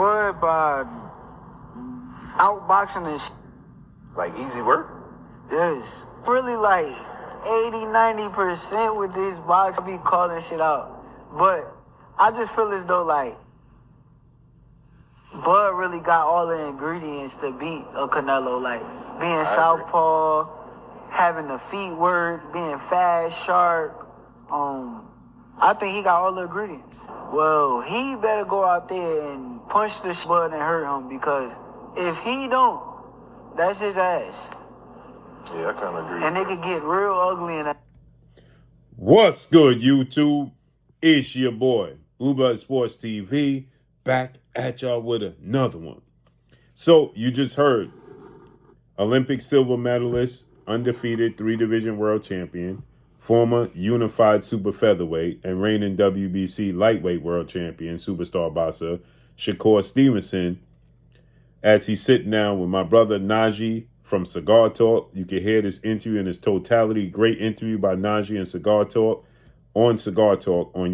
boy, by outboxing and Like easy work? yes. Really like 80-90% with this box. I be calling shit out. But I just feel as though like Bud really got all the ingredients to beat a Canelo. Like being southpaw, having the feet work, being fast, sharp. I think he got all the ingredients. Well, he better go out there and punch the Bud and hurt him, because if he don't, that's his ass. Yeah, I kind of agree. And they could get real ugly in that. What's good, YouTube? It's your boy, Blue Blood Sports TV, back at y'all with another one. So, you just heard Olympic silver medalist, undefeated 3-division world champion, former unified super featherweight and reigning WBC lightweight world champion, superstar boxer, Shakur Stevenson, as he's sitting down with my brother Najee from Cigar Talk. You can hear this interview in its totality. Great interview by Najee and Cigar Talk on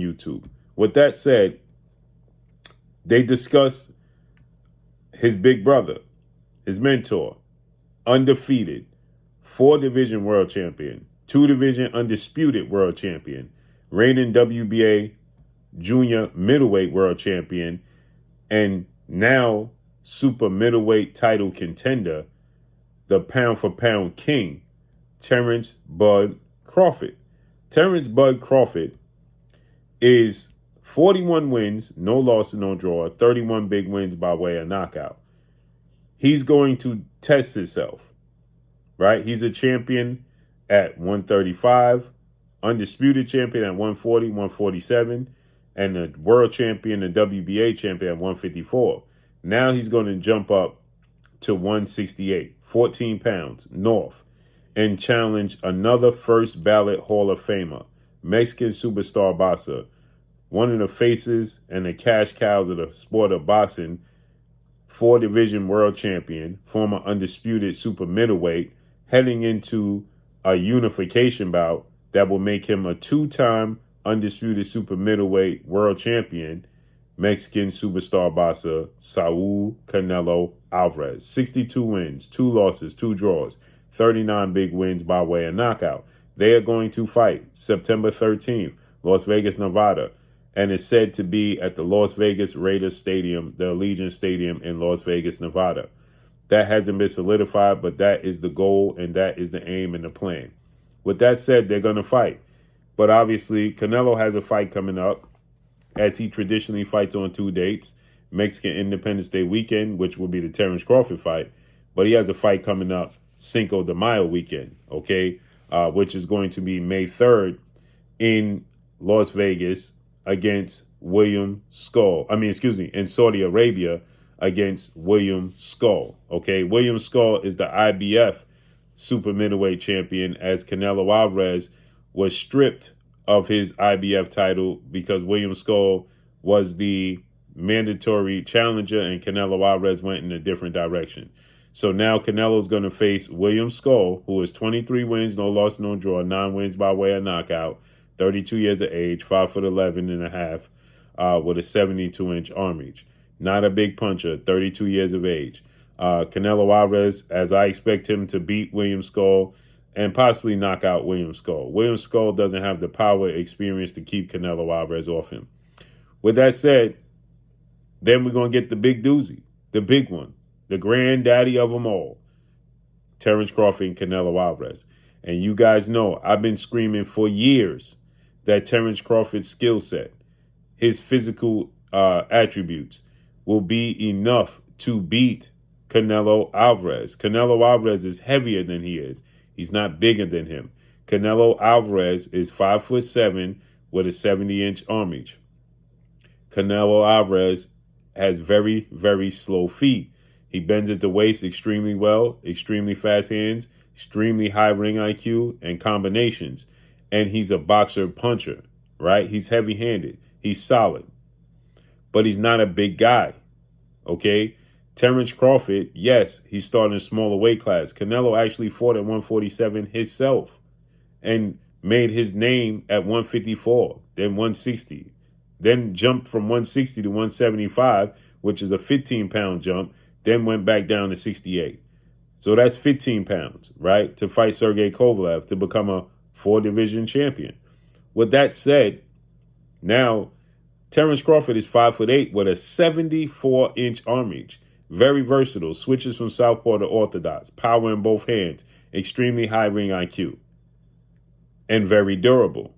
YouTube. With that said, they discuss his big brother, his mentor, undefeated, 4-division world champion, 2-division undisputed world champion, reigning WBA junior middleweight world champion, and now super middleweight title contender, the pound-for-pound king, Terrence Bud Crawford. Terrence Bud Crawford is 41 wins, no loss, no draw, 31 big wins by way of knockout. He's going to test himself, right? He's a champion at 135, undisputed champion at 140, 147, and a world champion, the WBA champion at 154. Now he's going to jump up to 168, 14 pounds north, and challenge another first ballot Hall of Famer, Mexican superstar boxer, one of the faces and the cash cows of the sport of boxing, 4-division world champion, former undisputed super middleweight, heading into a unification bout that will make him a 2-time undisputed super middleweight world champion, Mexican superstar boxer Saul Canelo Alvarez. 62 wins, 2 losses, 2 draws, 39 big wins by way of knockout. They are going to fight September 13th, Las Vegas, Nevada, and is said to be at the Las Vegas Raiders Stadium, the Allegiant Stadium in Las Vegas, Nevada. That hasn't been solidified, but that is the goal and that is the aim and the plan. With that said, they're going to fight. But obviously, Canelo has a fight coming up, as he traditionally fights on 2 dates. Mexican Independence Day weekend, which will be the Terrence Crawford fight. But he has a fight coming up Cinco de Mayo weekend, okay, which is going to be May 3rd in Las Vegas against William Skull. In Saudi Arabia against William Skull, okay? William Skull is the IBF super middleweight champion, as Canelo Alvarez was stripped of his IBF title because William Skull was the mandatory challenger and Canelo Alvarez went in a different direction. So now Canelo's going to face William Skull, who is 23 wins, no loss, no draw, 9 wins by way of knockout, 32 years of age, 5'11" and a half, with a 72-inch arm reach. Not a big puncher, 32 years of age. Canelo Alvarez, as I expect him to beat William Skull and possibly knock out William Skull. William Skull doesn't have the power experience to keep Canelo Alvarez off him. With that said, then we're going to get the big doozy, the big one, the granddaddy of them all, Terrence Crawford and Canelo Alvarez. And you guys know I've been screaming for years that Terrence Crawford's skill set, his physical attributes, will be enough to beat Canelo Alvarez. Canelo Alvarez is heavier than he is. He's not bigger than him. Canelo Alvarez is 5'7" with a 70-inch arm reach. Canelo Alvarez has very, very slow feet. He bends at the waist extremely well, extremely fast hands, extremely high ring IQ and combinations. And he's a boxer puncher, right? He's heavy-handed. He's solid. But he's not a big guy, okay? Terrence Crawford, yes, he's starting a smaller weight class. Canelo actually fought at 147 himself and made his name at 154, then 160, then jumped from 160 to 175, which is a 15-pound jump, then went back down to 68. So that's 15 pounds, right, to fight Sergey Kovalev to become a 4-division champion. With that said, now Terrence Crawford is 5'8" with a 74-inch arm reach. Very versatile, switches from southpaw to orthodox, power in both hands, extremely high ring IQ, and very durable.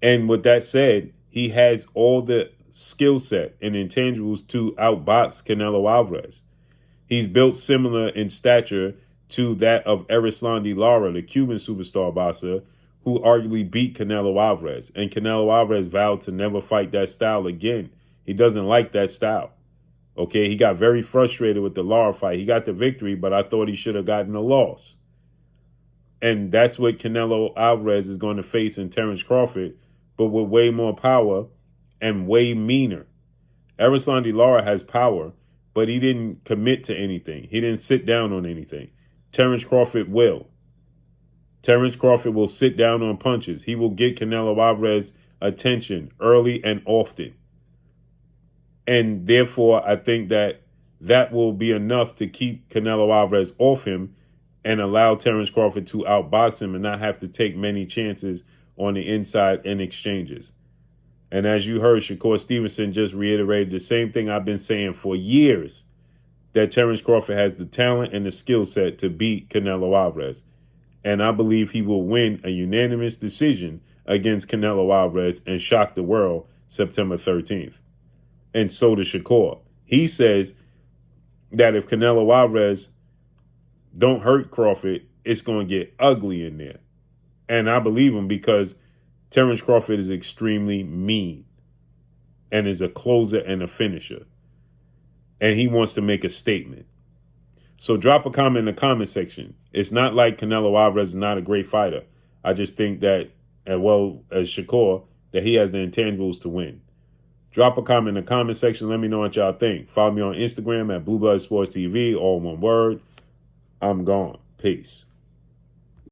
And with that said, he has all the skill set and intangibles to outbox Canelo Alvarez. He's built similar in stature to that of Erislandy Lara, the Cuban superstar boxer, who arguably beat Canelo Alvarez. And Canelo Alvarez vowed to never fight that style again. He doesn't like that style. Okay, he got very frustrated with the Lara fight. He got the victory, but I thought he should have gotten a loss. And that's what Canelo Alvarez is going to face in Terrence Crawford, but with way more power and way meaner. Erislandy Lara has power, but he didn't commit to anything. He didn't sit down on anything. Terrence Crawford will. Terrence Crawford will sit down on punches. He will get Canelo Alvarez attention early and often. And therefore, I think that that will be enough to keep Canelo Alvarez off him and allow Terrence Crawford to outbox him and not have to take many chances on the inside in exchanges. And as you heard, Shakur Stevenson just reiterated the same thing I've been saying for years, that Terrence Crawford has the talent and the skill set to beat Canelo Alvarez. And I believe he will win a unanimous decision against Canelo Alvarez and shock the world September 13th. And so does Shakur. He says that if Canelo Alvarez don't hurt Crawford, it's going to get ugly in there. And I believe him because Terrence Crawford is extremely mean and is a closer and a finisher. And he wants to make a statement. So drop a comment in the comment section. It's not like Canelo Alvarez is not a great fighter. I just think that, as well as Shakur, that he has the intangibles to win. Drop a comment in the comment section. Let me know what y'all think. Follow me on Instagram at Blue Blood Sports TV, all one word. I'm gone. Peace.